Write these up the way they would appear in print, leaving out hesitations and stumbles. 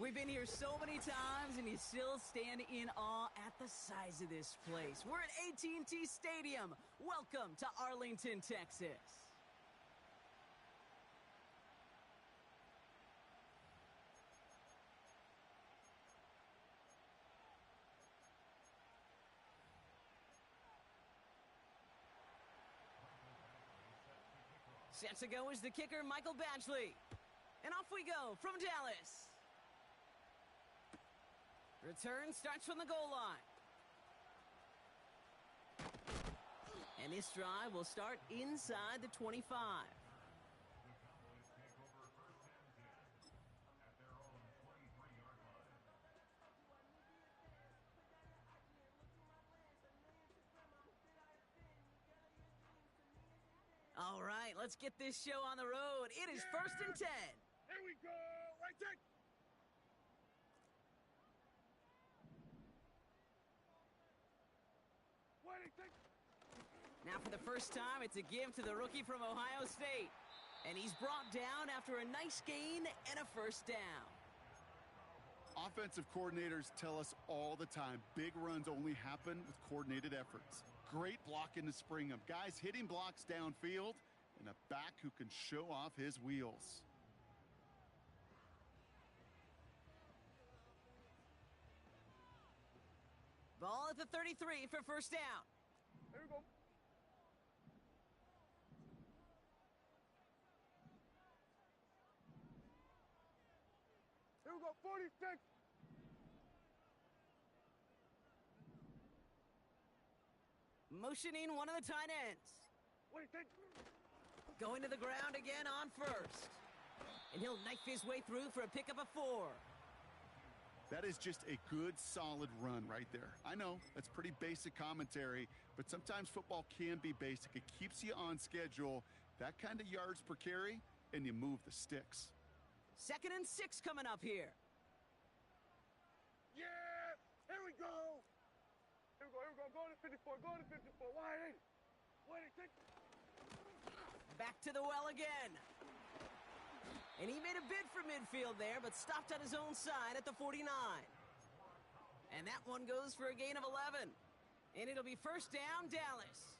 We've been here so many times, and you still stand in awe at the size of this place. We're at AT&T Stadium. Welcome to Arlington, Texas. Set to go is the kicker, Michael Badgley. And off we go from Dallas. Return starts from the goal line. And this drive will start inside the 25. All right, let's get this show on the road. It is 1st and 10. Here we go. Right there. Now for the first time, it's a give to the rookie from Ohio State. And he's brought down after a nice gain and a first down. Offensive coordinators tell us all the time, big runs only happen with coordinated efforts. Great blocking to spring them. Guys hitting blocks downfield, and a back who can show off his wheels. Ball at the 33 for first down. There we go. Here we go, 46. Motioning one of the tight ends. 46. Going to the ground again on first. And he'll knife his way through for a pickup of 4. That is just a good, solid run right there. I know, that's pretty basic commentary, but sometimes football can be basic. It keeps you on schedule, that kind of yards per carry, and you move the sticks. 2nd and 6 coming up here. Yeah! Here we go! Here we go, here we go. Go to 54, go to 54. Wide 86. Back to the well again. And he made a bid for midfield there, but stopped on his own side at the 49. And that one goes for a gain of 11. And it'll be first down, Dallas.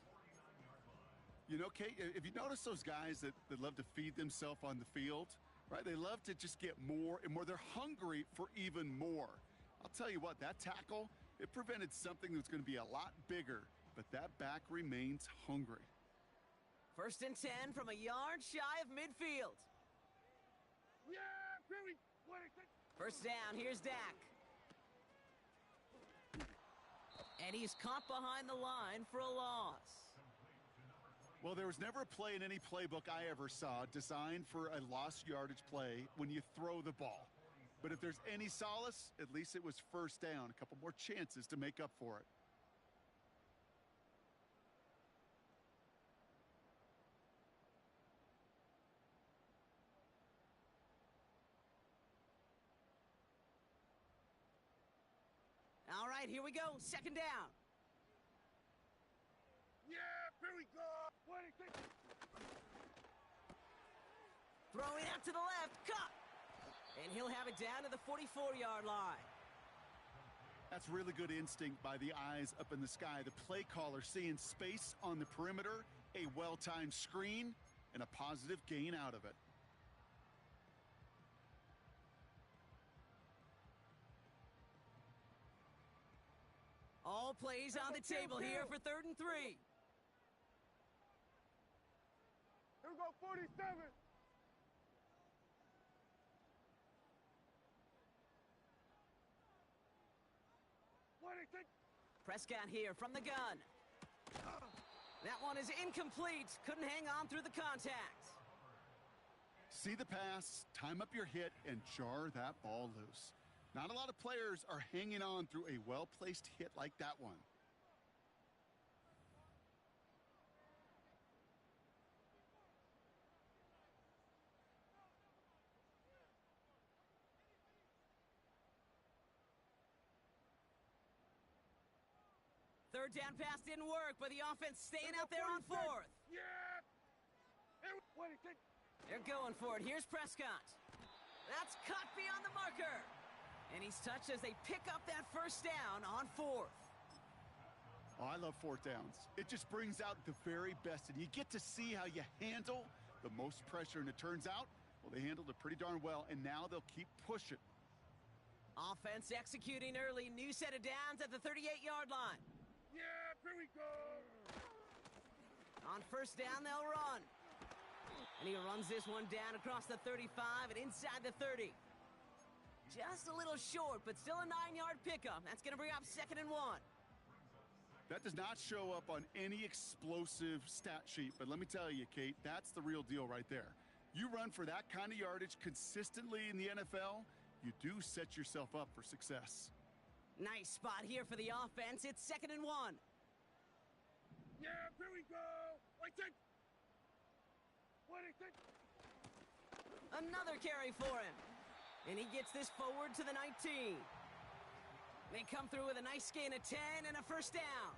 You know, Kate, if you notice those guys that love to feed themselves on the field, right? They love to just get more and more. They're hungry for even more. I'll tell you what, that tackle, it prevented something that's going to be a lot bigger, but that back remains hungry. 1st and 10 from a yard shy of midfield. Yeah, really. First down, here's Dak. And he's caught behind the line for a loss. Well, there was never a play in any playbook I ever saw designed for a lost yardage play when you throw the ball. But if there's any solace, at least it was first down. A couple more chances to make up for it. All right, here we go. 2nd down. Yeah, here we go. 26. Throwing out to the left. Cut. And he'll have it down to the 44-yard line. That's really good instinct by the eyes up in the sky. The play caller seeing space on the perimeter, a well-timed screen, and a positive gain out of it. All plays on the table here for 3rd and 3. Here we go, 47. Prescott here from the gun. That one is incomplete. Couldn't hang on through the contact. See the pass, time up your hit, and jar that ball loose. Not a lot of players are hanging on through a well-placed hit like that one. Third down pass didn't work, but the offense staying out there on 4th. Yeah! They're going for it. Here's Prescott. That's cut beyond the marker. And he's touched as they pick up that first down on 4th. Oh, I love 4th downs. It just brings out the very best, and you get to see how you handle the most pressure, and it turns out, well, they handled it pretty darn well, and now they'll keep pushing. Offense executing early. New set of downs at the 38-yard line. Yeah, here we go. On first down, they'll run. And he runs this one down across the 35 and inside the 30. Just a little short, but still a 9-yard pickup. That's going to bring up 2nd and 1. That does not show up on any explosive stat sheet, but let me tell you, Kate, that's the real deal right there. You run for that kind of yardage consistently in the NFL, you do set yourself up for success. Nice spot here for the offense. It's 2nd and 1. Yeah, here we go. Like that. What is it? Another carry for him. And he gets this forward to the 19. They come through with a nice gain of 10 and a first down.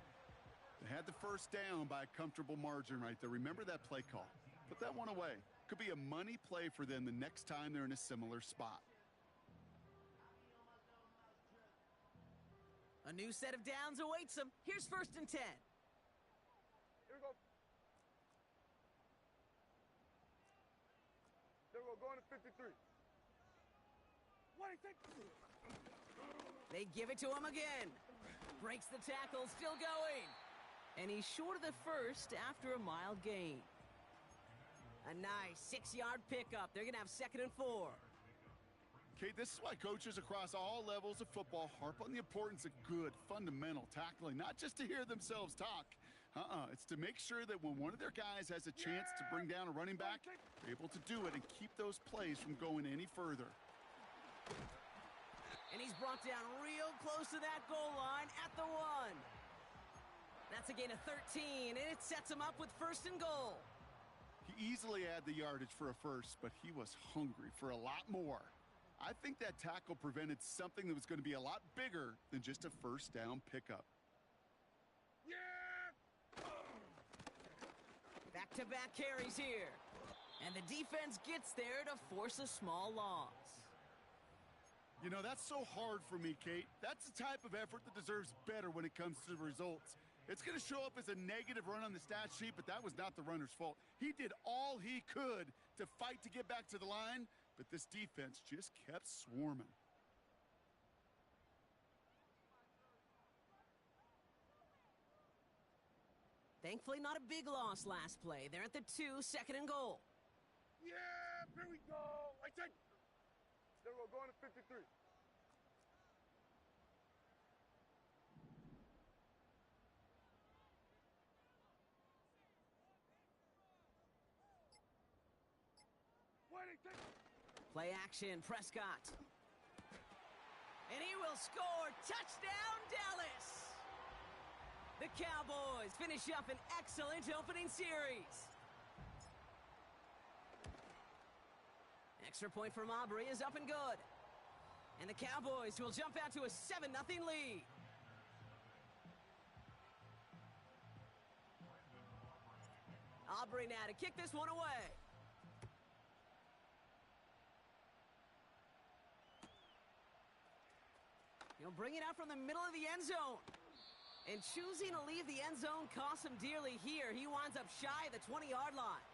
They had the first down by a comfortable margin right there. Remember that play call. Put that one away. Could be a money play for them the next time they're in a similar spot. A new set of downs awaits them. Here's 1st and 10. Here we go. There we go, going to 53. What is it? They give it to him again. Breaks the tackle, still going. And he's short of the first after a mild gain. A nice 6-yard pickup. They're going to have 2nd and 4. Kate, this is why coaches across all levels of football harp on the importance of good, fundamental tackling, not just to hear themselves talk. It's to make sure that when one of their guys has a chance to bring down a running back, they're able to do it and keep those plays from going any further. And he's brought down real close to that goal line at the 1. That's a gain of 13, and it sets him up with 1st and goal. He easily had the yardage for a first, but he was hungry for a lot more. I think that tackle prevented something that was going to be a lot bigger than just a first down pickup. Yeah! Back-to-back carries here. And the defense gets there to force a small loss. You know, that's so hard for me, Kate. That's the type of effort that deserves better when it comes to the results. It's going to show up as a negative run on the stat sheet, but that was not the runner's fault. He did all he could to fight to get back to the line, but this defense just kept swarming. Thankfully, not a big loss last play. They're at the 2, 2nd and goal. Yeah, here we go. Like that. There we go, going to 53. What is it? Play action, Prescott. And he will score. Touchdown, Dallas! The Cowboys finish up an excellent opening series. Extra point from Aubrey is up and good. And the Cowboys will jump out to a 7-0 lead. Aubrey now to kick this one away. He'll bring it out from the middle of the end zone. And choosing to leave the end zone costs him dearly here. He winds up shy of the 20-yard line.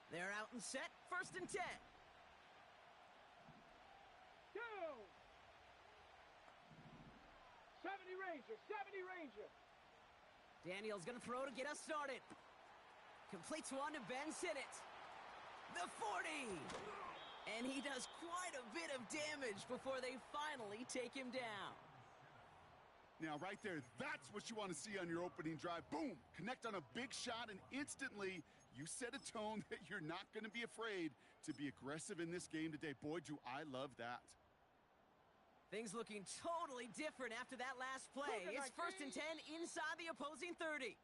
They're out and set. 1st and 10. Go! 70 Ranger, 70 Ranger. Daniel's going to throw to get us started. Completes one to Ben Sinnott. The 40. And he does quite a bit of damage before they finally take him down. Now, right there, that's what you want to see on your opening drive. Boom! Connect on a big shot, and instantly you set a tone that you're not going to be afraid to be aggressive in this game today. Boy, do I love that. Things looking totally different after that last play. It's 1st and 10 inside the opposing 30.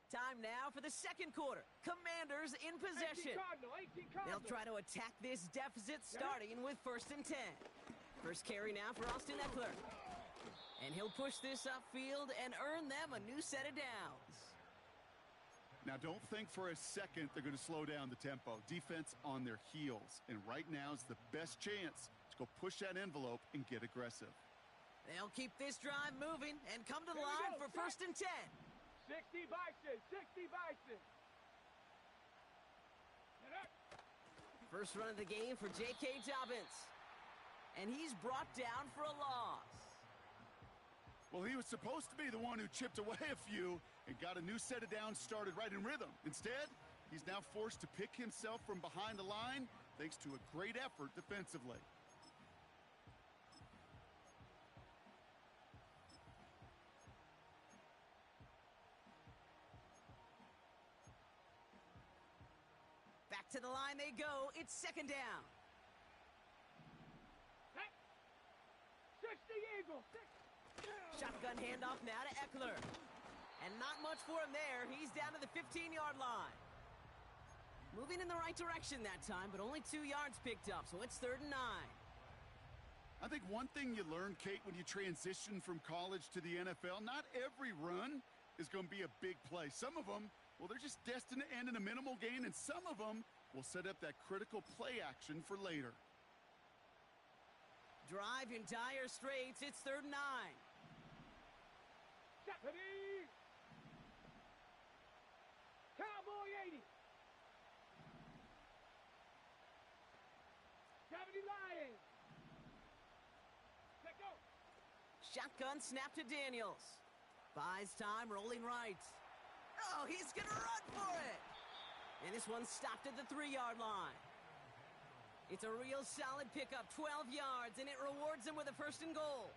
Time now for the second quarter. Commanders in possession. 18 Cardinal. They'll try to attack this deficit starting with 1st and 10. First carry now for Austin Eckler. And he'll push this upfield and earn them a new set of downs. Now, don't think for a second they're going to slow down the tempo. Defense on their heels. And right now is the best chance to go push that envelope and get aggressive. They'll keep this drive moving and come to the line for 1st and 10. 60 Bison, 60 Bison. First run of the game for J.K. Dobbins. And he's brought down for a loss. Well, he was supposed to be the one who chipped away a few and got a new set of downs started right in rhythm. Instead, he's now forced to pick himself from behind the line thanks to a great effort defensively. Back to the line they go. It's 2nd down. 60 Eagle. Shotgun handoff now to Eckler. And not much for him there. He's down to the 15-yard line. Moving in the right direction that time, but only 2 yards picked up, so it's 3rd and 9. I think one thing you learn, Kate, when you transition from college to the NFL, not every run is going to be a big play. Some of them, well, they're just destined to end in a minimal gain, and some of them will set up that critical play action for later. Drive in dire straits. It's 3rd and 9. Jeopardy! Cowboy 80. Jeopardy Lions. Let go. Shotgun snap to Daniels. Buys time, rolling right. Oh, he's going to run for it. And this one's stopped at the 3-yard line. It's a real solid pickup, 12 yards, and it rewards him with a 1st and goal.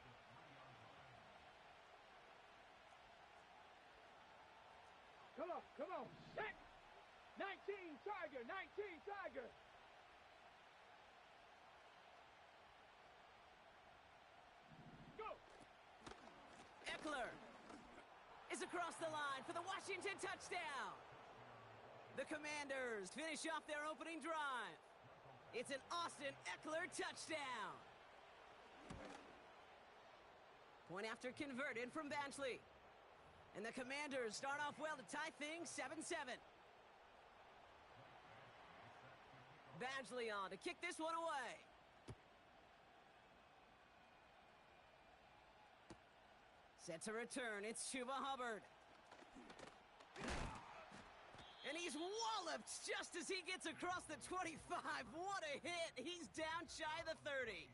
Come on, set. 19 Tiger, 19 Tiger. Go. Eckler is across the line for the Washington touchdown. The Commanders finish off their opening drive. It's an Austin Eckler touchdown. Point after converted from Badgley. And the Commanders start off well to tie things 7-7. Badgley on to kick this one away. Set to return, it's Chuba Hubbard. And he's walloped just as he gets across the 25. What a hit. He's down shy of the 30.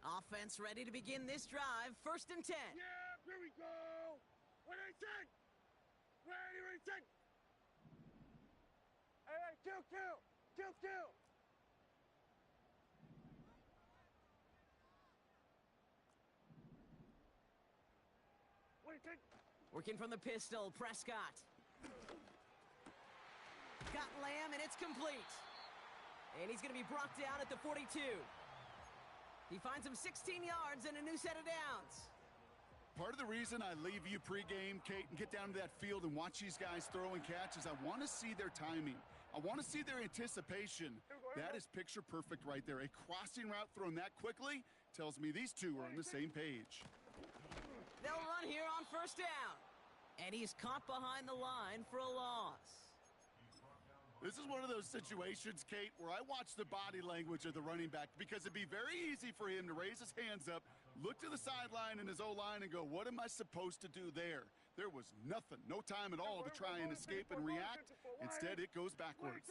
Offense ready to begin this drive. 1st and 10. Yeah, here we go. What I said. Ready. Hey, kill. Working from the pistol, Prescott. Got Lamb, and it's complete. And he's going to be brought down at the 42. He finds him 16 yards and a new set of downs. Part of the reason I leave you pregame, Kate, and get down to that field and watch these guys throw and catch is I want to see their timing. I want to see their anticipation. That is picture perfect right there. A crossing route thrown that quickly tells me these two are on the same page. They'll run here on 1st down. And he's caught behind the line for a loss. This is one of those situations, Kate, where I watch the body language of the running back because it'd be very easy for him to raise his hands up, look to the sideline in his O-line and go, what am I supposed to do there? There was nothing, no time at all to try and escape and react. Instead, it goes backwards.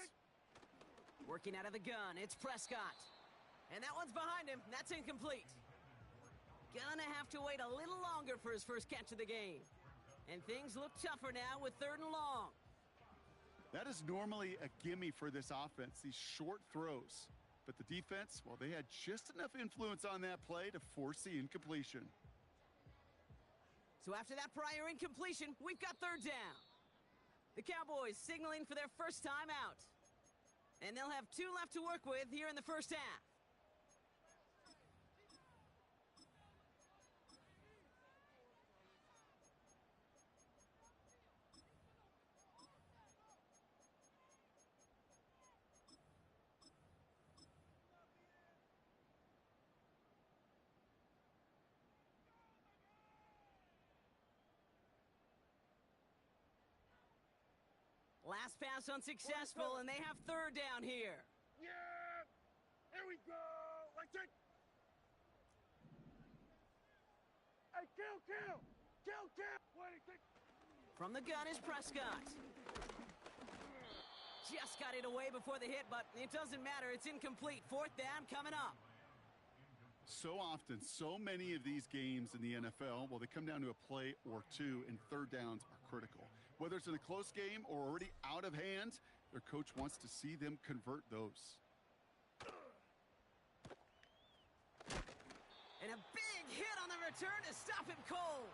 Working out of the gun, it's Prescott. And that one's behind him. That's incomplete. Gonna have to wait a little longer for his first catch of the game. And things look tougher now with 3rd and long. That is normally a gimme for this offense, these short throws. But the defense, well, they had just enough influence on that play to force the incompletion. So after that prior incompletion, we've got 3rd down. The Cowboys signaling for their first time out. And they'll have 2 left to work with here in the first half. Last pass unsuccessful, and they have third down here. Yeah! Here we go! Like that! Hey, kill! What is it? From the gun is Prescott. Just got it away before the hit, but it doesn't matter. It's incomplete. Fourth down coming up. So often, so many of these games in the NFL, well, they come down to a play or two, and third downs are critical. Whether it's in a close game or already out of hand, their coach wants to see them convert those. And a big hit on the return to stop him cold.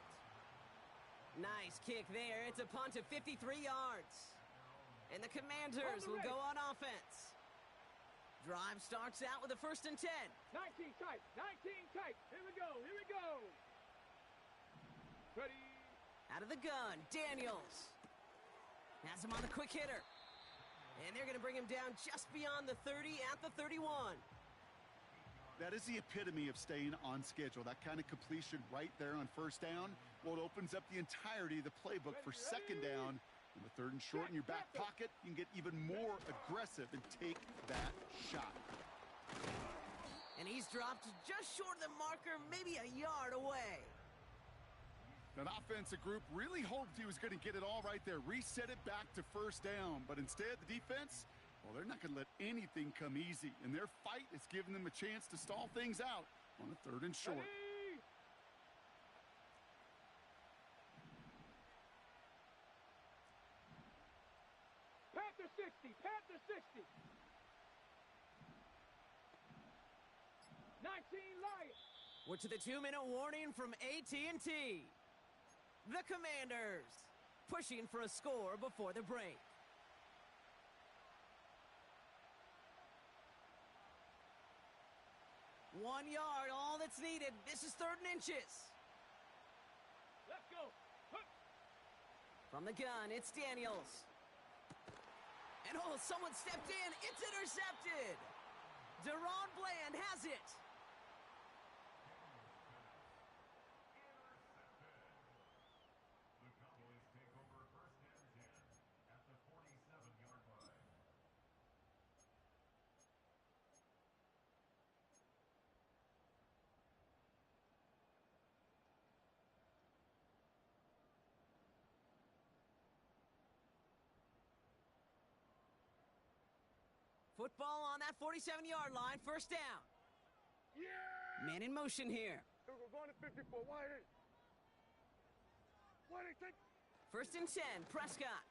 Nice kick there. It's a punt of 53 yards. And the Commanders will go on offense. Drive starts out with a 1st and 10. 19 tight. Here we go. Ready. Out of the gun, Daniels. Has him on the quick hitter. And they're going to bring him down just beyond the 30 at the 31. That is the epitome of staying on schedule. That kind of completion right there on first down. Well, it opens up the entirety of the playbook for second down. And the 3rd and short in your back pocket, you can get even more aggressive and take that shot. And he's dropped just short of the marker, maybe a yard away. That offensive group really hoped he was going to get it all right there, reset it back to first down. But instead, the defense, well, they're not going to let anything come easy. And their fight is giving them a chance to stall things out on the 3rd and short. Ready. Panther 60. 19 Lions. We're to the 2-minute warning from AT&T. The Commanders pushing for a score before the break. One yard, all that's needed. This is 3rd and inches. Let's go. From the gun, it's Daniels. And someone stepped in. It's intercepted. Deron Bland has it. The Cowboys take over 1st and 10 at the 47-yard line. Football on that 47-yard line. First down. Yeah! Man in motion here. We're going to 54. Wide in. What is it? 1st and 10. Prescott.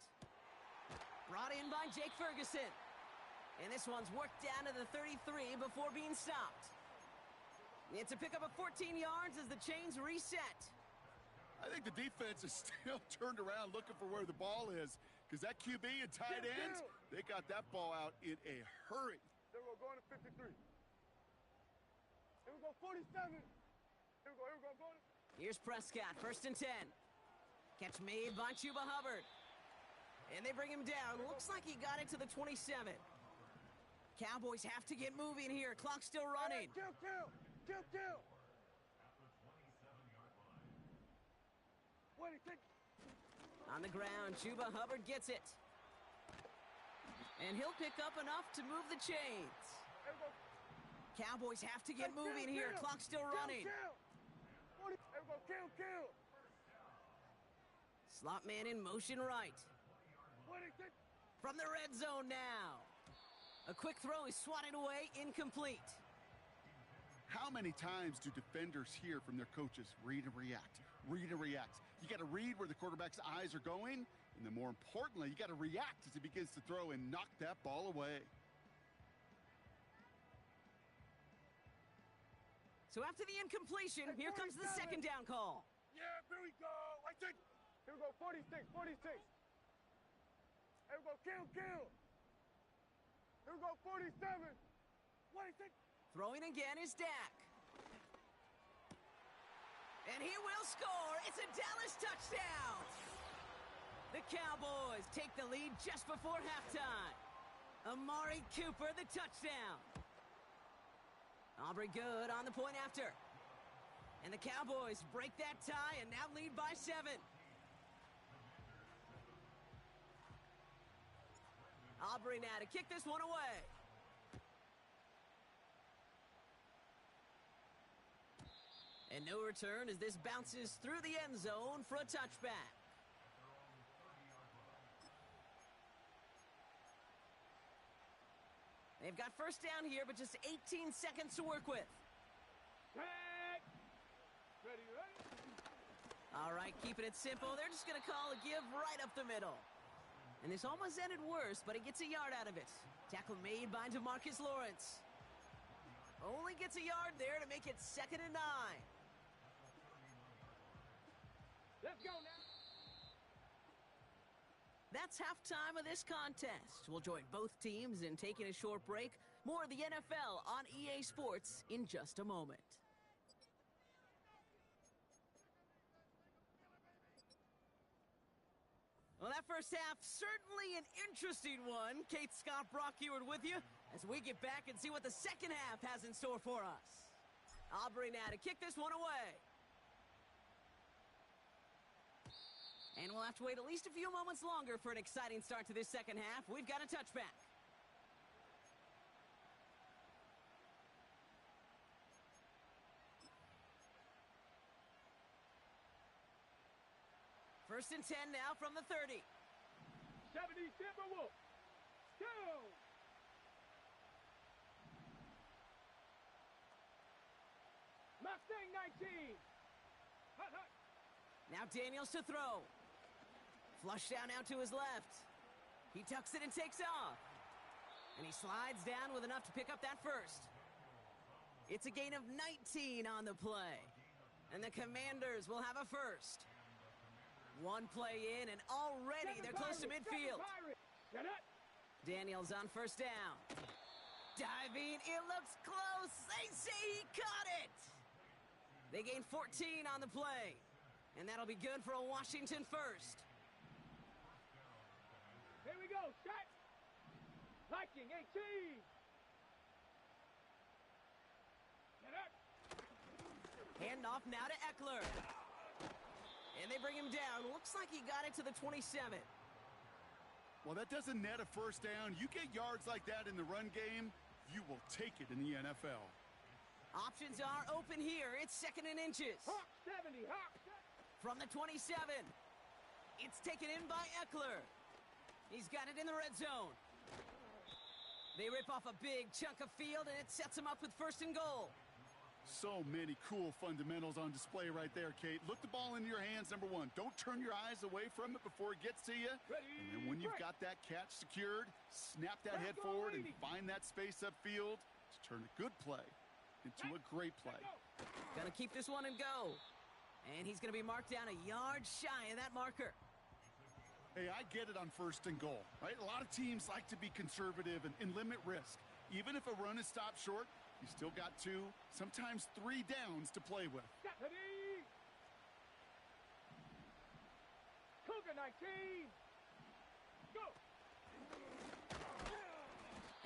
Brought in by Jake Ferguson. And this one's worked down to the 33 before being stopped. It's a pickup of 14 yards as the chains reset. I think the defense is still turned around looking for where the ball is, because that QB and tight end, they got that ball out in a hurry. There we go, going to 53. Here we go, 47. Here we go, going. Here's Prescott, 1st and 10. Catch made by Chuba Hubbard. And they bring him down. Looks like he got it to the 27. Cowboys have to get moving here. Clock's still running. Kill. At the 27-yard line. What is it? On the ground, Chuba Hubbard gets it. And he'll pick up enough to move the chains. Here we go. Cowboys have to get moving here. Clock's still running. Here we go, kill. Slot man in motion right. What is it? From the red zone now. A quick throw is swatted away, incomplete. How many times do defenders hear from their coaches, read and react? You got to read where the quarterback's eyes are going, and then more importantly, you got to react as he begins to throw and knock that ball away. So after the incompletion, here comes the 2nd down call. Yeah, here we go. Like that. Here we go, 46. Here we go, kill. Here we go, 47. What is it? Throwing again is Dak. And he will score. It's a Dallas touchdown. The Cowboys take the lead just before halftime. Amari Cooper, the touchdown. Aubrey Good on the point after. And the Cowboys break that tie and now lead by 7. Aubrey now to kick this one away. And no return as this bounces through the end zone for a touchback. They've got first down here, but just 18 seconds to work with. Ready, ready. All right, keeping it simple. They're just going to call a give right up the middle. And this almost ended worse, but he gets a yard out of it. Tackle made by DeMarcus Lawrence. Only gets a yard there to make it 2nd and 9. Let's go now. That's halftime of this contest. We'll join both teams in taking a short break. More of the NFL on EA Sports in just a moment. Well, that first half, certainly an interesting one. Kate Scott, Brock Ewart with you as we get back and see what the second half has in store for us. Aubrey now to kick this one away. And we'll have to wait at least a few moments longer for an exciting start to this second half. We've got a touchback. First and 10 now from the 30. 70 Timberwolves. Go! Mustang 19. Hut, hut. Now Daniels to throw. Flush down out to his left. He tucks it and takes off. And he slides down with enough to pick up that first. It's a gain of 19 on the play. And the Commanders will have a first. One play in, and already they're close to midfield. Daniels on first down. Diving, it looks close. They say he caught it. They gain 14 on the play. And that'll be good for a Washington first. Here we go, set. Viking 18. Get up. Handoff now to Eckler. And they bring him down. Looks like he got it to the 27. Well, that doesn't net a first down. You get yards like that in the run game, you will take it in the NFL. Options are open here. It's 2nd and inches. Hawk 70, Hawk. From the 27. It's taken in by Eckler. He's got it in the red zone. They rip off a big chunk of field, and it sets him up with 1st and goal. So many cool fundamentals on display right there, Kate. Look the ball into your hands, number one. Don't turn your eyes away from it before it gets to you. Ready, And then when you've got that catch secured, snap that head forward and find that space upfield to turn a good play into a great play. Gonna keep this one and go. And he's gonna be marked down a yard shy of that marker. Hey, I get it on 1st and goal, right? A lot of teams like to be conservative and limit risk. Even if a run is stopped short, you still got 2, sometimes 3 downs to play with. Ready. Cougar 19. Go.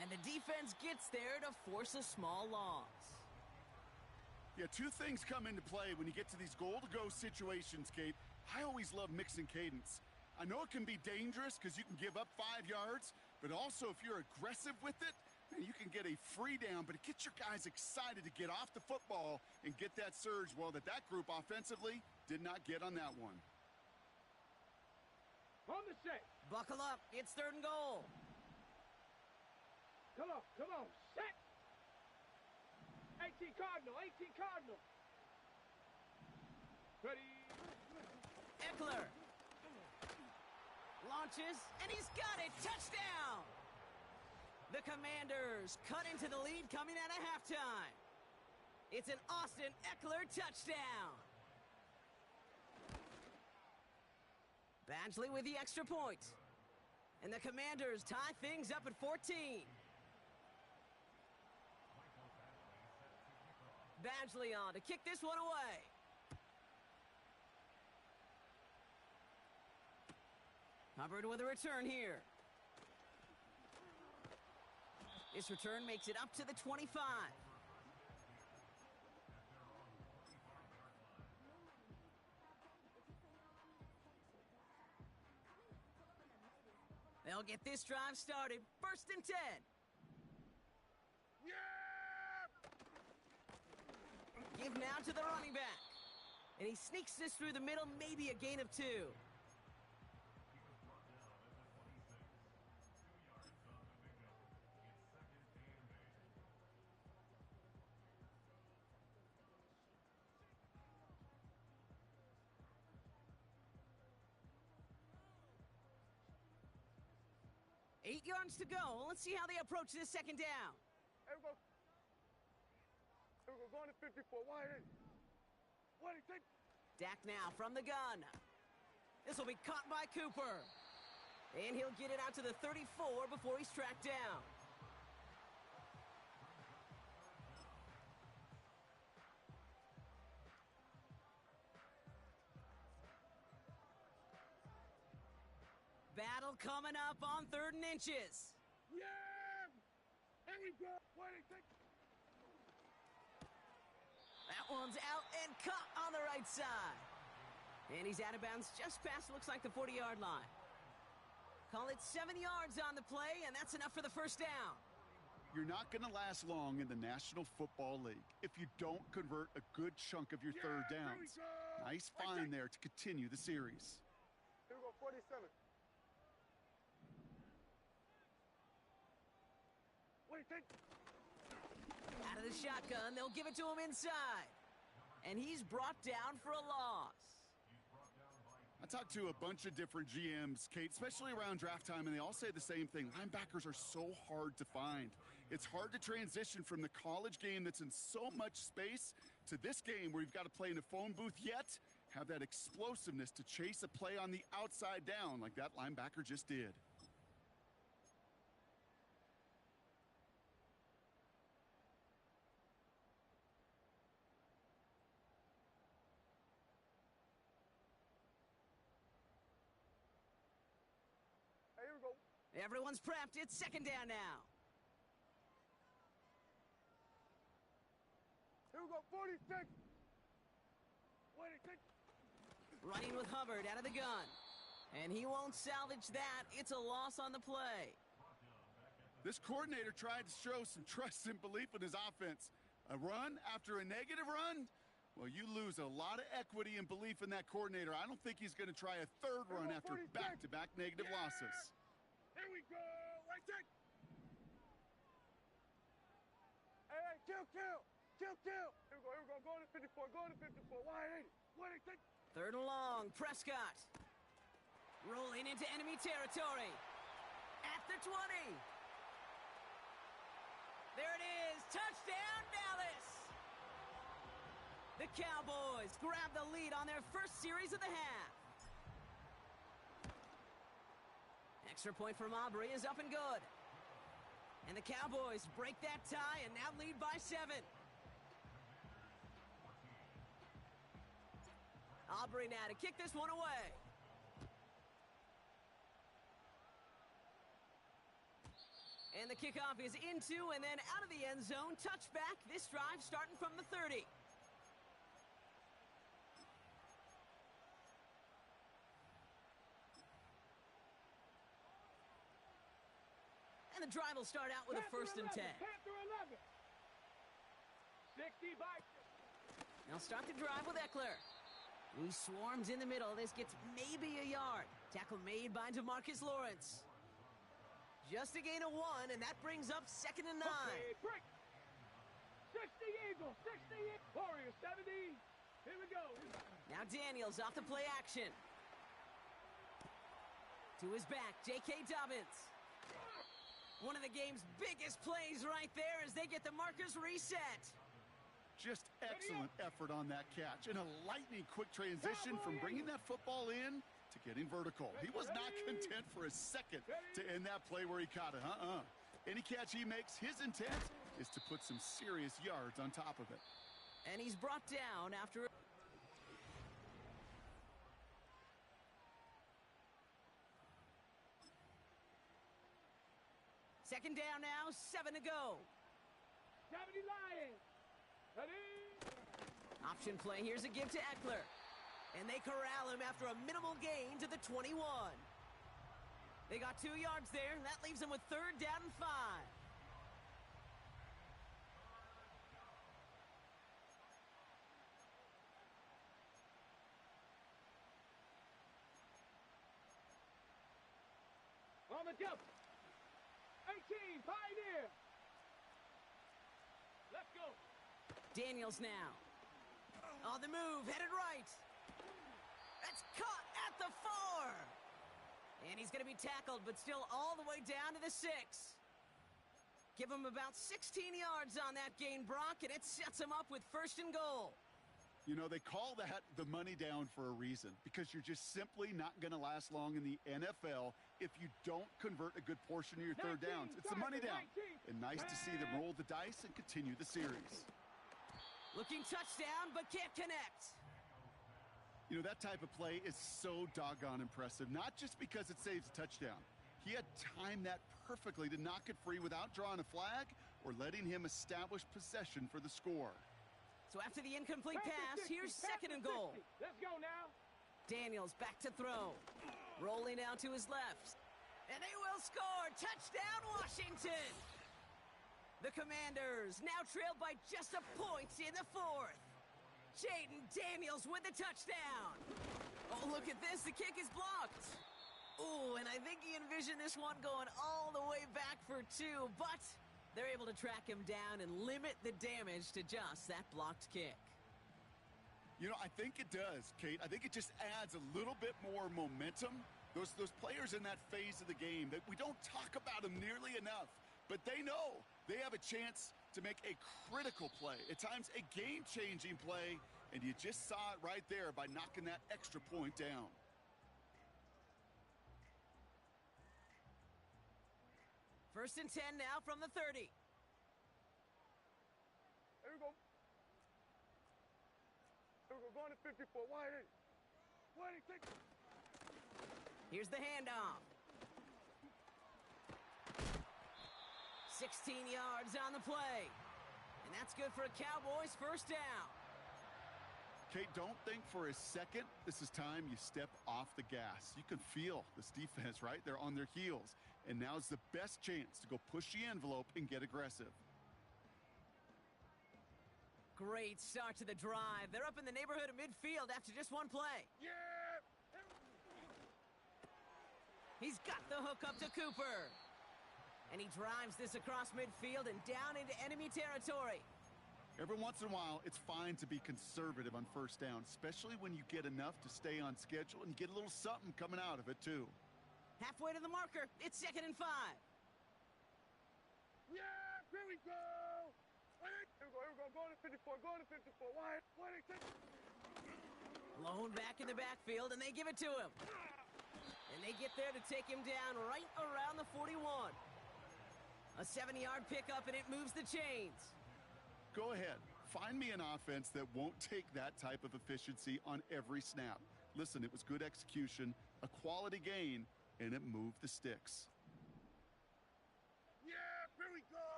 And the defense gets there to force a small loss. Yeah, 2 things come into play when you get to these goal-to-go situations, Kate. I always love mixing cadence. I know it can be dangerous because you can give up 5 yards, but also if you're aggressive with it, man, you can get a free down, but it gets your guys excited to get off the football and get that surge, well, that group offensively did not get on that one. On the set. Buckle up. It's 3rd and goal. Come on, set. 18 Cardinal, 18 Cardinal. Ready. Eckler. Launches, and he's got it. Touchdown! The Commanders cut into the lead coming out of halftime. It's an Austin Eckler touchdown. Badgley with the extra point. And the Commanders tie things up at 14. Badgley on to kick this one away. Hubbard with a return here. This return makes it up to the 25. They'll get this drive started. 1st and 10. Yeah! Give now to the running back. And he sneaks this through the middle, maybe a gain of 2. 8 yards to go. Let's see how they approach this 2nd down. Here we go. Here we go. Going to 54. Wide. What do you think? Dak now from the gun. This will be caught by Cooper. And he'll get it out to the 34 before he's tracked down. Battle coming up on 3rd and inches. Yeah! Here we go. What do you think? That one's out and caught on the right side. And he's out of bounds just past, looks like, the 40-yard line. Call it 7 yards on the play, and that's enough for the 1st down. You're not going to last long in the National Football League if you don't convert a good chunk of your third downs. Nice find there to continue the series. Here we go, 47. What do you think? Out of the shotgun, they'll give it to him inside. And he's brought down for a loss. I talked to a bunch of different GMs, Kate, especially around draft time, and they all say the same thing. Linebackers are so hard to find. It's hard to transition from the college game that's in so much space to this game where you've got to play in a phone booth, yet have that explosiveness to chase a play on the outside down like that linebacker just did. Here we go. Everyone's prepped. It's 2nd down now. Here we go, 46. What do you think? Running with Hubbard out of the gun. And he won't salvage that. It's a loss on the play. This coordinator tried to show some trust and belief in his offense. A run after a negative run? Well, you lose a lot of equity and belief in that coordinator. I don't think he's going to try a 3rd run after back-to-back negative losses. Here we go. Right check. Hey, kill. Here we go. Going to 54. Wide 80. What do you think? 3rd and long. Prescott. Rolling into enemy territory. At the 20. There it is. Touchdown, Dallas. The Cowboys grab the lead on their 1st series of the half. Extra point from Aubrey is up and good. And the Cowboys break that tie and now lead by 7. Aubrey now to kick this one away. And the kickoff is into and then out of the end zone. Touchback. This drive starting from the 30. And the drive will start out with a 1st and 10. 11. 60 by. They'll start the drive with Eckler. He swarms in the middle. This gets maybe a yard. Tackle made by DeMarcus Lawrence. Just a gain of 1, and that brings up 2nd and 9. Okay, break. 60 Eagles, 60 Warriors, 70. Here we go. Now Daniels off the play action. To his back, J.K. Dobbins. One of the game's biggest plays right there as they get the markers reset. Just excellent effort on that catch. And a lightning-quick transition from bringing that football in to getting vertical. He was not content for a second to end that play where he caught it. Any catch he makes, his intent is to put some serious yards on top of it. And he's brought down after... Second down now, 7 to go. 70 Lions. Ready? Option play, here's a give to Eckler. And they corral him after a minimal gain to the 21. They got 2 yards there. That leaves them with 3rd down and 5. On the jump. 18, Pioneer. Let's go. Daniels now. On the move, headed right. That's caught at the 4. And he's going to be tackled, but still all the way down to the 6. Give him about 16 yards on that gain, Brock, and it sets him up with 1st and goal. You know, they call that the money down for a reason, because you're just simply not going to last long in the NFL if you don't convert a good portion of your 3rd downs. It's the money down. And nice to see them roll the dice and continue the series. Looking touchdown, but can't connect. You know, that type of play is so doggone impressive, not just because it saves a touchdown. He had timed that perfectly to knock it free without drawing a flag or letting him establish possession for the score. So after the incomplete pass, here's 2nd and goal. Let's go now. Daniels back to throw. Rolling out to his left. And they will score. Touchdown, Washington. The Commanders now trailed by just a point in the 4th. Jaden Daniels with the touchdown. Oh, look at this. The kick is blocked. Oh, and I think he envisioned this one going all the way back for 2, but they're able to track him down and limit the damage to just that blocked kick. You know, I think it does, Kate. I think it just adds a little bit more momentum. Those players in that phase of the game, that we don't talk about them nearly enough, but they know they have a chance to make a critical play, at times a game-changing play, and you just saw it right there by knocking that extra point down. First and 10 now from the 30. Here we go. Here we go. Going to 54. Wide. Take. Here's the handoff. 16 yards on the play. And that's good for a Cowboys 1st down. Kate, don't think for a second this is time you step off the gas. You can feel this defense, right? They're on their heels. And now's the best chance to go push the envelope and get aggressive. Great start to the drive. They're up in the neighborhood of midfield after just 1 play. Yeah. He's got the hook up to Cooper. And he drives this across midfield and down into enemy territory. Every once in a while, it's fine to be conservative on 1st down, especially when you get enough to stay on schedule and get a little something coming out of it, too. Halfway to the marker. It's 2nd and 5. Yeah, here we go. Here we go. Going to 54. Going to 54. Wide. Take. Blown back in the backfield, and they give it to him. And they get there to take him down right around the 41. A 7-yard pickup, and it moves the chains. Go ahead. Find me an offense that won't take that type of efficiency on every snap. Listen, it was good execution, a quality gain, and it moved the sticks. Yeah, here we go.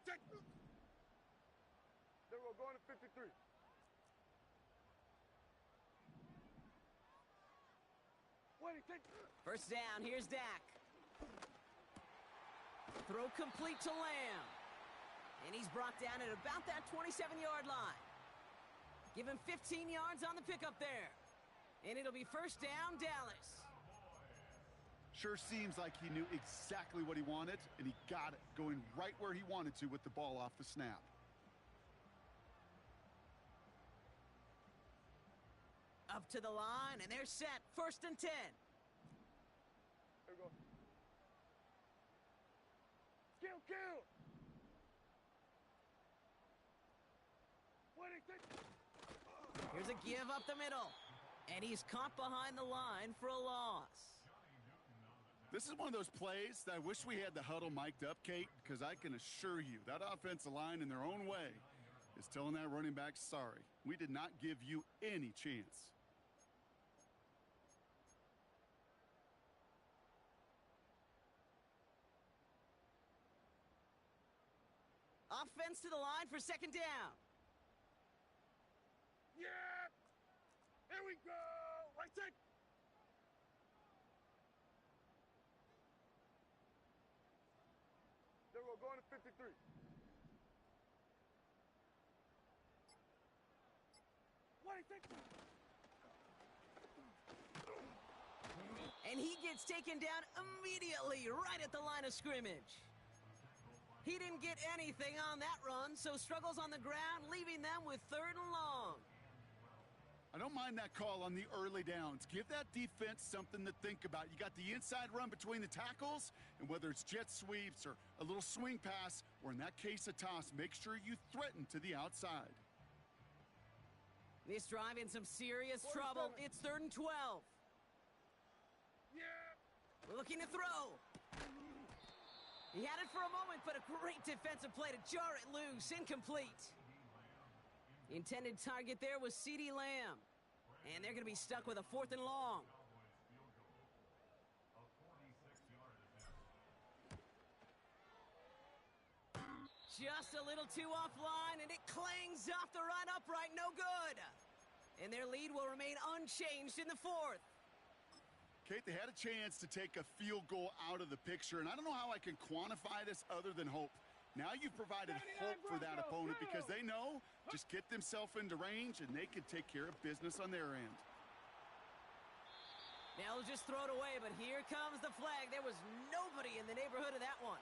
Take. There we go. Going to 53. Take. 1st down, here's Dak. Throw complete to Lamb. And he's brought down at about that 27-yard line. Give him 15 yards on the pickup there. And it'll be 1st down, Dallas. Sure seems like he knew exactly what he wanted, and he got it, going right where he wanted to with the ball off the snap. Up to the line, and they're set. 1st and 10. There we go. Kill. Here's a give up the middle. And he's caught behind the line for a loss. This is one of those plays that I wish we had the huddle mic'd up, Kate, because I can assure you that offensive line in their own way is telling that running back, sorry, we did not give you any chance. Offense to the line for 2nd down. Yeah! Here we go! Take. going to 53. What do you think? And he gets taken down immediately right at the line of scrimmage. He didn't get anything on that run, so struggles on the ground, leaving them with 3rd and long. I don't mind that call on the early downs. Give that defense something to think about. You got the inside run between the tackles, and whether it's jet sweeps or a little swing pass, or in that case a toss, make sure you threaten to the outside. This drive in some serious trouble. It's 3rd and 12. Yeah. Looking to throw. He had it for a moment, but a great defensive play to jar it loose. Incomplete. The intended target there was CeeDee Lamb. And they're going to be stuck with a 4th and long. Just a little too offline, and it clangs off the right upright. No good. And their lead will remain unchanged in the 4th. Kate, they had a chance to take a field goal out of the picture, and I don't know how I can quantify this other than hope. Now you've provided hope for that opponent because they know just get themselves into range and they can take care of business on their end. Now they'll just throw it away, but here comes the flag. There was nobody in the neighborhood of that one.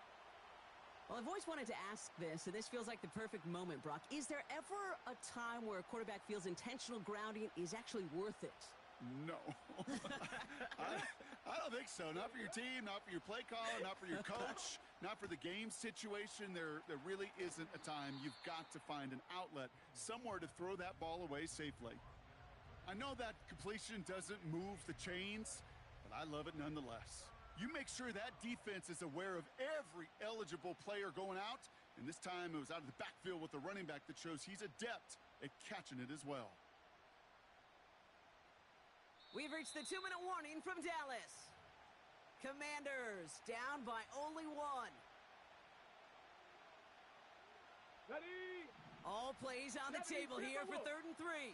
Well, I've always wanted to ask this, and this feels like the perfect moment, Brock. Is there ever a time where a quarterback feels intentional grounding is actually worth it? No. I don't think so. Not for your team, not for your play caller, not for your coach, not for the game situation. There really isn't a time. You've got to find an outlet, somewhere to throw that ball away safely. I know that completion doesn't move the chains, but I love it nonetheless. You make sure that defense is aware of every eligible player going out, and this time it was out of the backfield with a running back that shows he's adept at catching it as well. We've reached the 2-minute warning from Dallas. Commanders down by only 1. Ready. All plays on the table here for 3rd and 3.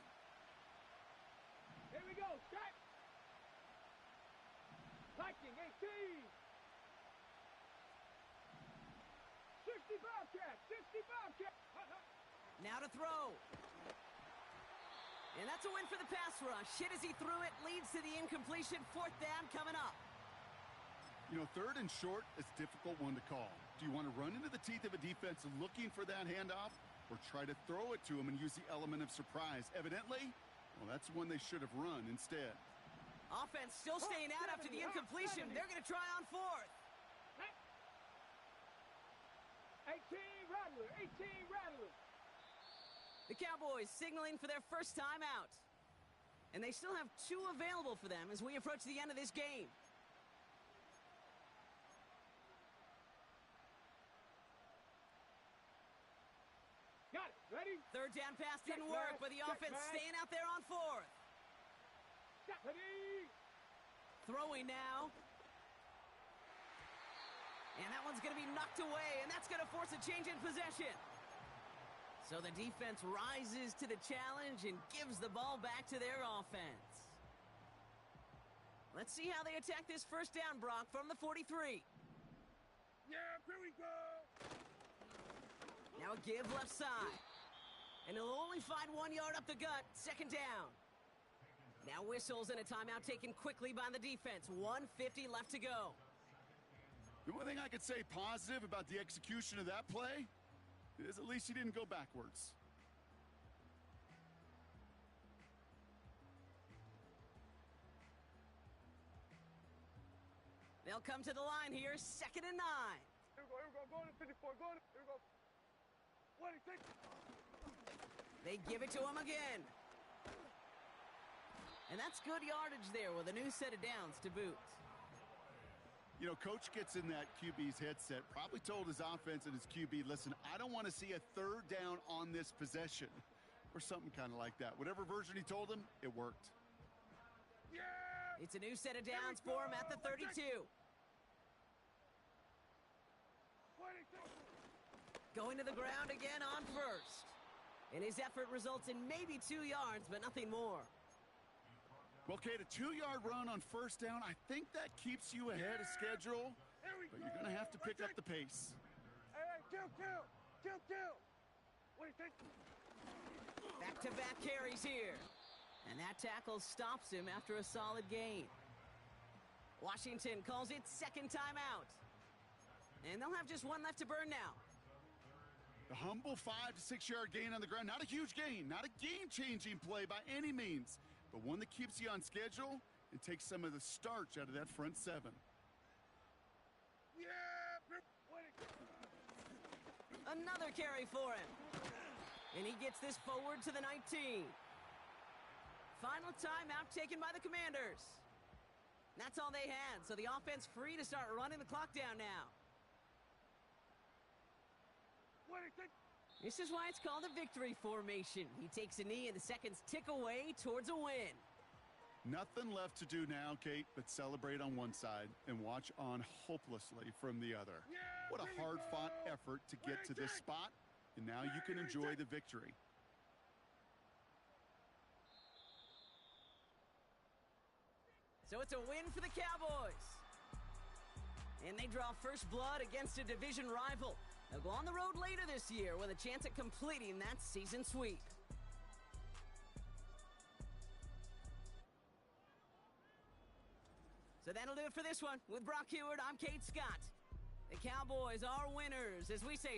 Here we go. Strike. Viking 18. 60 Bobcats. 60 Bobcats. Now to throw. And that's a win for the pass rush. Hit as he threw it, leads to the incompletion. 4th down coming up. You know, 3rd and short is a difficult one to call. Do you want to run into the teeth of a defense looking for that handoff, or try to throw it to him and use the element of surprise? Evidently, well, that's one they should have run instead. Offense still staying out after the incompletion. They're going to try on 4th. 18 Rattler. 18 Rattler. The Cowboys signaling for their first time out. And they still have 2 available for them as we approach the end of this game. Got it. Ready. 3rd down pass didn't work, but the offense staying out there on 4th. Ready. Throwing now. And that one's going to be knocked away, and that's going to force a change in possession. So the defense rises to the challenge and gives the ball back to their offense. Let's see how they attack this first down, Brock, from the 43. Yeah, here we go. Now a give left side. And he'll only find 1 yard up the gut. 2nd down. Now whistles and a timeout taken quickly by the defense. 1:50 left to go. The only thing I could say positive about the execution of that play is at least he didn't go backwards. They'll come to the line here, 2nd and 9. Here we go, going to 54, here we go. What do you think? They give it to him again. And that's good yardage there with a new set of downs to boot. You know, coach gets in that QB's headset, probably told his offense and his QB, listen, I don't want to see a 3rd down on this possession, or something kind of like that. Whatever version he told him, it worked. Yeah! It's a new set of downs for him at the 32. Going to the ground again on 1st. And his effort results in maybe 2 yards, but nothing more. Well, Kate, a 2-yard run on 1st down, I think that keeps you ahead of schedule, but you're going to have to pick up the pace. Hey, Kill. What do you think? Back-to-back carries here. And that tackle stops him after a solid gain. Washington calls it second timeout. And they'll have just one left to burn now. The humble 5 to 6 yard gain on the ground. Not a huge gain, not a game-changing play by any means, but one that keeps you on schedule and takes some of the starch out of that front seven. Another carry for him. And he gets this forward to the 19. Final timeout taken by the Commanders. That's all they had, so the offense free to start running the clock down now. This is why it's called a victory formation. He takes a knee and the seconds tick away towards a win. Nothing left to do now, Kate, but celebrate on one side and watch on hopelessly from the other. What a hard-fought effort to get to this spot, and now you can enjoy the victory. So it's a win for the Cowboys. And they draw first blood against a division rival. They'll go on the road later this year with a chance at completing that season sweep. So that'll do it for this one. With Brock Heward, I'm Kate Scott. The Cowboys are winners as we say